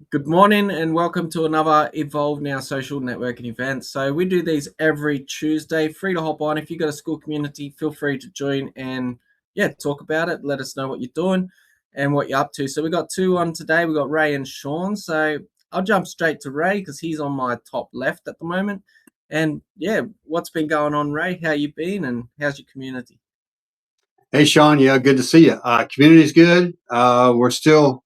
Good morning and welcome to another Evolve Now social networking event. So we do these every Tuesday, free to hop on. If you've got a school community, feel free to join and talk about it. Let us know what you're doing and what you're up to. So we got two on today. We got Ray and Shawn. So I'll jump straight to Ray because he's on my top left at the moment. And what's been going on, Ray? How you been and how's your community? Hey, Shawn. Yeah, good to see you. Community's good. We're still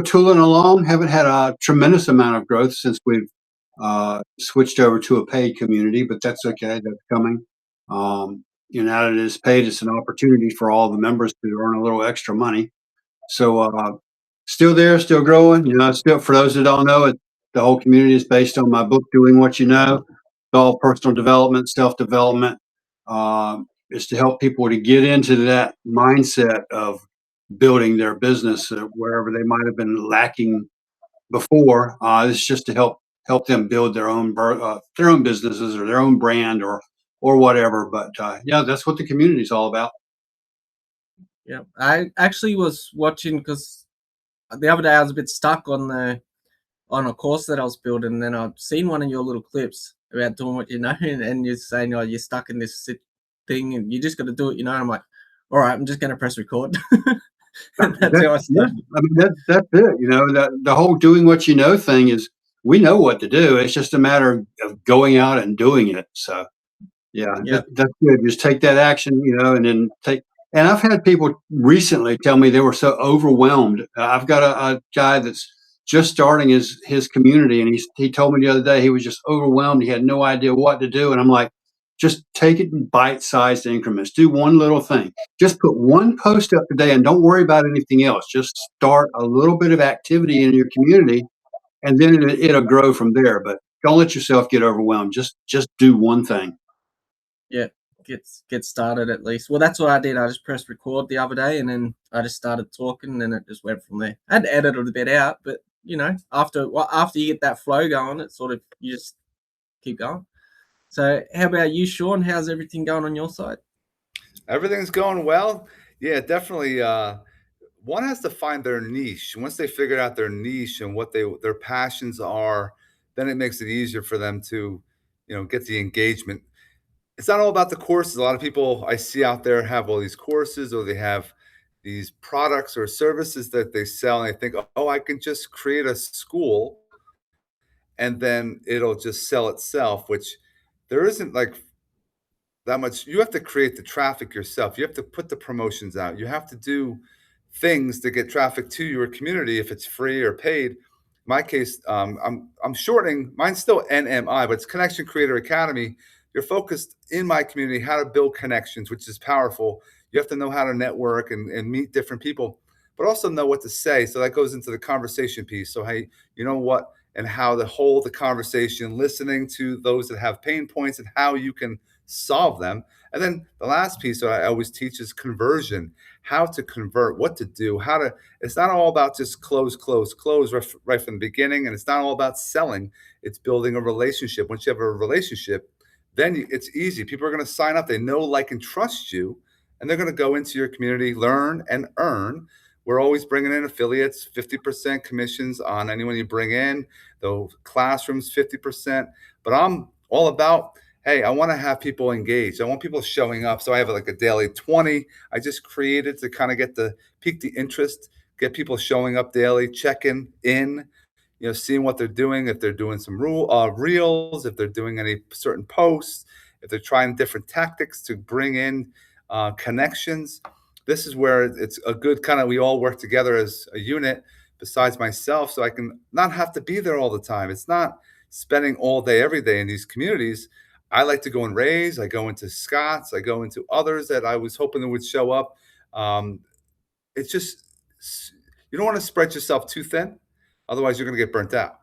tooling along. Haven't had a tremendous amount of growth since we've switched over to a paid community, but that's okay. That's coming. Now that it is paid, it's an opportunity for all the members to earn a little extra money. So, still there, still growing. Still for those that don't know it, the whole community is based on my book, Doing What You Know. It's all personal development, self development. Is to help people to get into that mindset of building their business wherever they might have been lacking before. It's just to help them build their own businesses or their own brand or whatever. But yeah, that's what the community is all about. Yeah, I actually was watching because the other day I was a bit stuck on a course that I was building, and then I've seen one of your little clips about doing what you know, and you're saying, "Oh, you're stuck in this thing, and you just got to do it," you know. And I'm like, "All right, I'm just going to press record." And that's how I Yeah, started. I mean that's it. The whole doing what you know thing is we know what to do. It's just a matter of going out and doing it. So yeah, Yeah, that's good. Just take that action, and then take. And I've had people recently tell me they were so overwhelmed. I've got a guy that's just starting his community, and he told me the other day he was just overwhelmed. He had no idea what to do, and I'm like, just take it in bite-sized increments. Do one little thing. Just put one post up today, and don't worry about anything else. Just start a little bit of activity in your community, and then it'll grow from there. But don't let yourself get overwhelmed. Just do one thing. yeah, get started at least. Well, that's what I did. I just pressed record the other day, and then I just started talking, and then it just went from there. I had to edit it a bit out, but after you get that flow going, it's sort of you just keep going. So, how about you, Shawn? How's everything going on your side? Everything's going well. Yeah, definitely. One has to find their niche. Once they figure out their niche and what their passions are, then it makes it easier for them to, get the engagement. It's not all about the courses. A lot of people I see out there have all these courses or they have these products or services that they sell, and they think, oh, I can just create a school and then it'll just sell itself, which there isn't like that much. You have to create the traffic yourself. You have to put the promotions out. You have to do things to get traffic to your community if it's free or paid. In my case, I'm shortening. Mine's still NMI, but it's Connection Creator Academy. You're focused in my community how to build connections, which is powerful. You have to know how to network and meet different people, but also know what to say. So that goes into the conversation piece. So hey, you know what and how to hold the conversation, listening to those that have pain points and how you can solve them. And then the last piece that I always teach is conversion, how to convert, what to do, how to, it's not all about just close right from the beginning. And it's not all about selling, it's building a relationship. Once you have a relationship, then it's easy. People are going to sign up. They know, like, and trust you, and they're going to go into your community, learn and earn. We're always bringing in affiliates, 50% commissions on anyone you bring in, the classrooms, 50%. But I'm all about, hey, I want to have people engaged. I want people showing up. So I have like a daily 20 I just created to kind of pique the interest, get people showing up daily, checking in, seeing what they're doing, if they're doing some reels, if they're doing any certain posts, if they're trying different tactics to bring in connections. This is where it's a good kind of, we all work together as a unit besides myself, so I can not have to be there all the time. It's not spending all day, every day in these communities. I like to go and raise. I go into Scott's. I go into others that I was hoping that would show up. Um, it's just, you don't want to spread yourself too thin. Otherwise, you're going to get burnt out.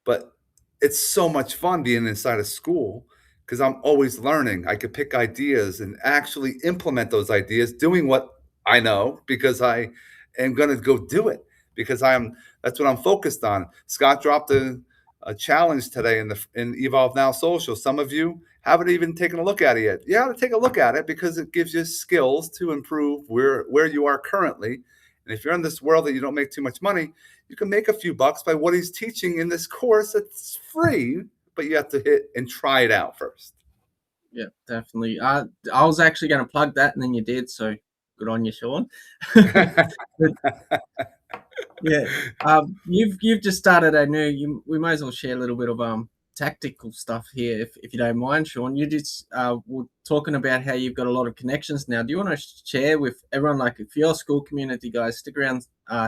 But it's so much fun being inside a school because I'm always learning. I could pick ideas and actually implement those ideas, doing what I know because I am going to go do it because that's what I'm focused on. Scott dropped a challenge today in Evolve Now Social. Some of you haven't even taken a look at it yet. You have to take a look at it because it gives you skills to improve where you are currently And if you're in this world that you don't make too much money, you can make a few bucks by what he's teaching in this course that's free, but you have to hit and try it out first. Yeah, definitely. I was actually going to plug that, and then you did, so good on you, Shawn. Yeah, you've just started a new. We might as well share a little bit of tactical stuff here, if you don't mind, Shawn. You just were talking about how you've got a lot of connections now. Do you want to share with everyone, like if you're a school community guys, stick around,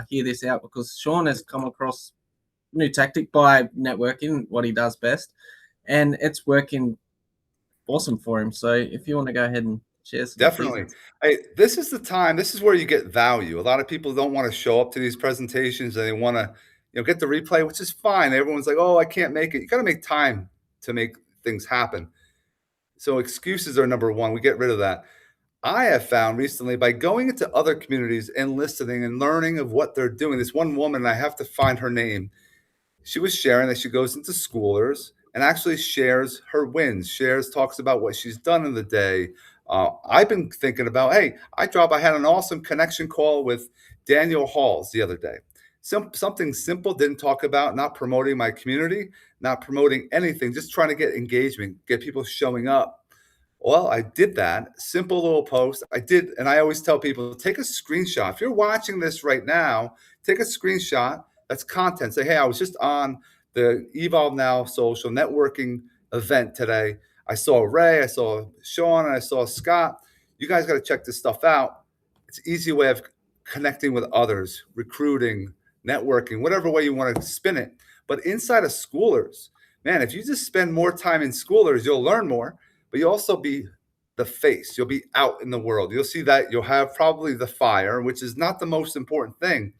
hear this out, because Shawn has come across a new tactic by networking, what he does best, and it's working awesome for him. So if you want to go ahead and share some Definitely. Hey, this is the time. This is where you get value. A lot of people don't want to show up to these presentations, and they want to, get the replay, which is fine. Everyone's like, "Oh, I can't make it." You got to make time to make things happen. So excuses are number one. We get rid of that. I have found recently by going into other communities and listening and learning of what they're doing. This one woman, I have to find her name. She was sharing that she goes into schoolers and actually shares her wins, talks about what she's done in the day. I've been thinking about, hey, I had an awesome connection call with Daniel Halls the other day. Something simple, didn't talk about, not promoting my community, not promoting anything, just trying to get engagement, get people showing up. Well, I did that simple little post. I did, and I always tell people, take a screenshot. If you're watching this right now, take a screenshot. That's content. Say, hey, I was just on the Evolve Now social networking event today. I saw Ray, I saw Shawn, and I saw Scott. You guys got to check this stuff out. It's an easy way of connecting with others, recruiting, networking, whatever way you want to spin it. But inside of schoolers, man, if you just spend more time in schoolers, you'll learn more, but you'll also be the face. You'll be out in the world. You'll see that you'll have probably the fire, which is not the most important thing,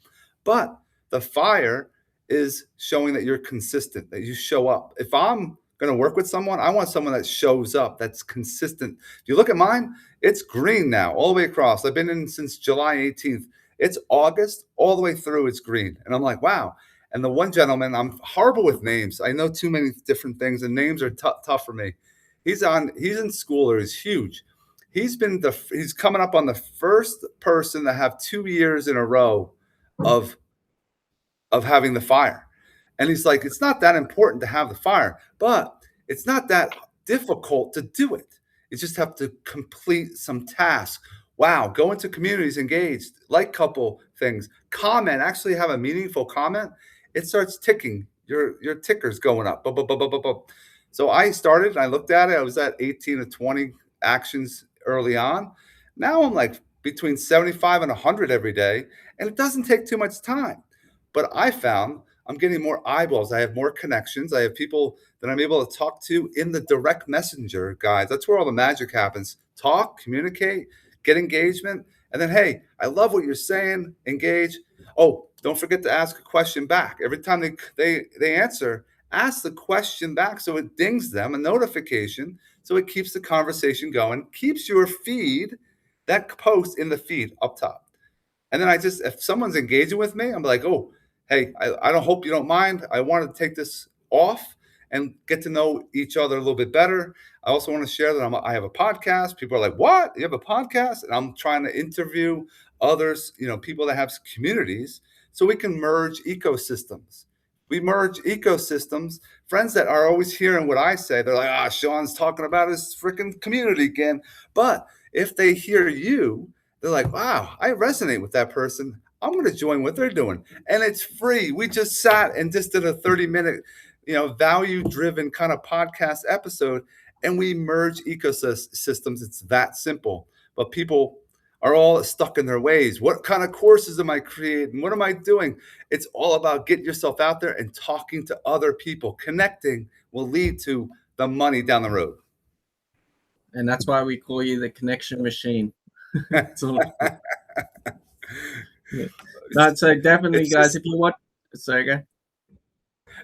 but the fire is showing that you're consistent, that you show up. If I'm going to work with someone, I want someone that shows up, that's consistent. If you look at mine, it's green now, all the way across. I've been in since July 18th. It's August, all the way through, it's green. And I'm like, wow. And the one gentleman, I'm horrible with names. I know too many different things, and names are tough for me. He's in schooler, he's huge. He's coming up on the first person to have 2 years in a row of having the fire. And he's like, it's not that important to have the fire, but it's not that difficult to do it. You just have to complete some tasks. Wow, go into communities, engaged, like couple things, comment, actually have a meaningful comment. It starts ticking. Your ticker's going up. So I started, and I looked at it. I was at 18 to 20 actions early on. Now I'm like between 75 and 100 every day, and it doesn't take too much time. But I found I'm getting more eyeballs. I have more connections. I have people that I'm able to talk to in the direct messenger, guys. That's where all the magic happens. Talk, communicate, get engagement. And then, hey, I love what you're saying. Engage. Oh, don't forget to ask a question back. Every time they answer, ask the question back so it dings them, a notification, so it keeps the conversation going, keeps your feed, that post in the feed up top. And then if someone's engaging with me, I'm like, oh, hey, I don't hope you don't mind. I wanted to take this off and get to know each other a little bit better. I also want to share that I have a podcast. People are like, what? You have a podcast? And I'm trying to interview others, people that have communities, so we can merge ecosystems. We merge ecosystems. Friends that are always hearing what I say, they're like, Shawn's talking about his freaking community again. But if they hear you, they're like, wow, I resonate with that person. I'm going to join what they're doing. And it's free. We just sat and just did a 30-minute, value-driven kind of podcast episode, and we merge ecosystems. It's that simple. But people are all stuck in their ways. What kind of courses am I creating? What am I doing? It's all about getting yourself out there and talking to other people. Connecting will lead to the money down the road. And that's why we call you the connection machine. So definitely, guys, if you want, sorry, go.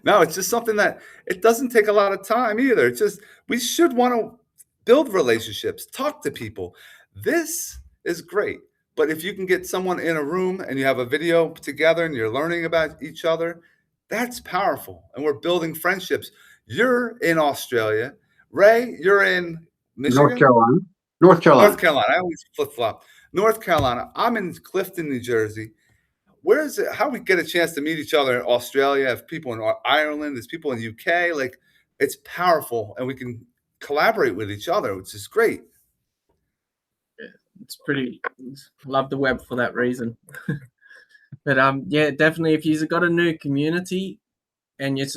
No, it's just something that it doesn't take a lot of time either. It's just, we should want to build relationships, talk to people. This is great. But if you can get someone in a room and you have a video together and you're learning about each other, that's powerful. And we're building friendships. You're in Australia. Ray, you're in Michigan? North Carolina. I always flip-flop. North Carolina. I'm in Clifton, New Jersey. where is it? How we get a chance to meet each other in Australia? Have people in Ireland? There's people in the UK. Like, it's powerful, and we can collaborate with each other, which is great. It's pretty. Love the web for that reason. But yeah, definitely. If you've got a new community and you're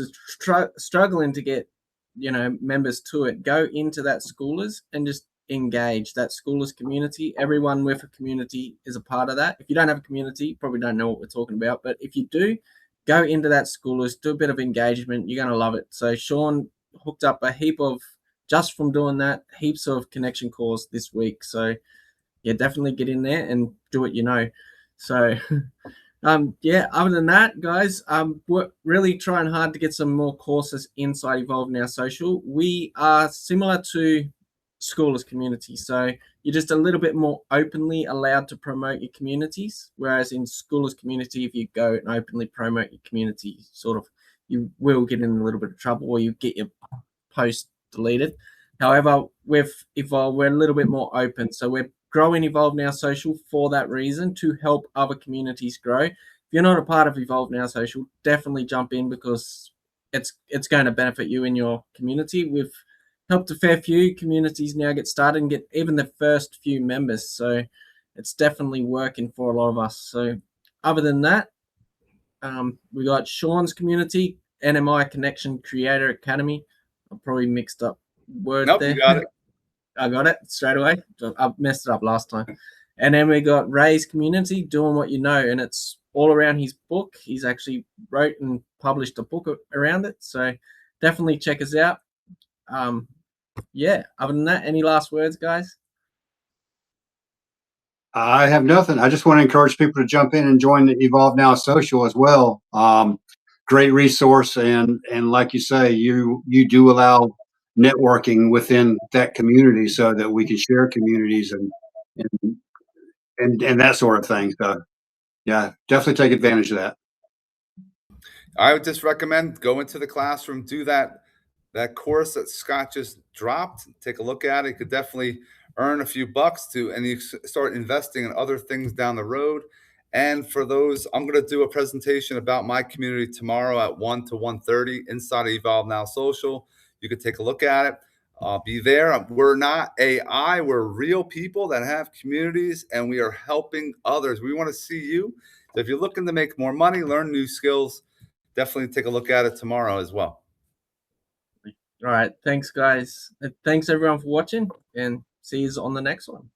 struggling to get, members to it, go into that schoolers and just engage that schoolers community. Everyone with a community is a part of that. If you don't have a community, you probably don't know what we're talking about. But if you do, go into that schoolers, do a bit of engagement. You're going to love it. So Shawn hooked up a heap of, just from doing that, heaps of connection calls this week. So yeah, definitely get in there and do what you know. So yeah, other than that, guys, we're really trying hard to get some more courses inside Evolve Now Social. We are similar to Schoolers community, so you're just a little bit more openly allowed to promote your communities, whereas in Schoolers community, if you go and openly promote your community, you will get in a little bit of trouble, or you get your post deleted. However, with Evolve, we're a little bit more open, so we're growing Evolve Now Social for that reason, to help other communities grow. If you're not a part of Evolve Now Social, definitely jump in, because it's going to benefit you in your community. We've helped a fair few communities now get started and get even the first few members, so it's definitely working for a lot of us. So other than that, we got Shawn's community, NMI Connection Creator Academy. I probably mixed up word Nope, there. you got it. I got it straight away. I messed it up last time. And then we got Ray's community, Doing What You Know, and it's all around his book. He's actually wrote and published a book around it, so definitely check us out. Yeah, other than that, any last words, guys? I have nothing. I just want to encourage people to jump in and join the Evolve Now Social as well. Great resource, and like you say, you do allow networking within that community, so that we can share communities and that sort of thing. So yeah, definitely take advantage of that. I would just recommend go into the classroom, do that course that Scott just dropped. Take a look at it. You could definitely earn a few bucks and you start investing in other things down the road. And for those, I'm going to do a presentation about my community tomorrow at 1 to 1:30 inside of Evolve Now Social. You could take a look at it. Be there. We're not AI. We're real people that have communities, and we are helping others. We want to see you. So if you're looking to make more money, learn new skills, definitely take a look at it tomorrow as well. All right. Thanks, guys. Thanks, everyone, for watching, and see you on the next one.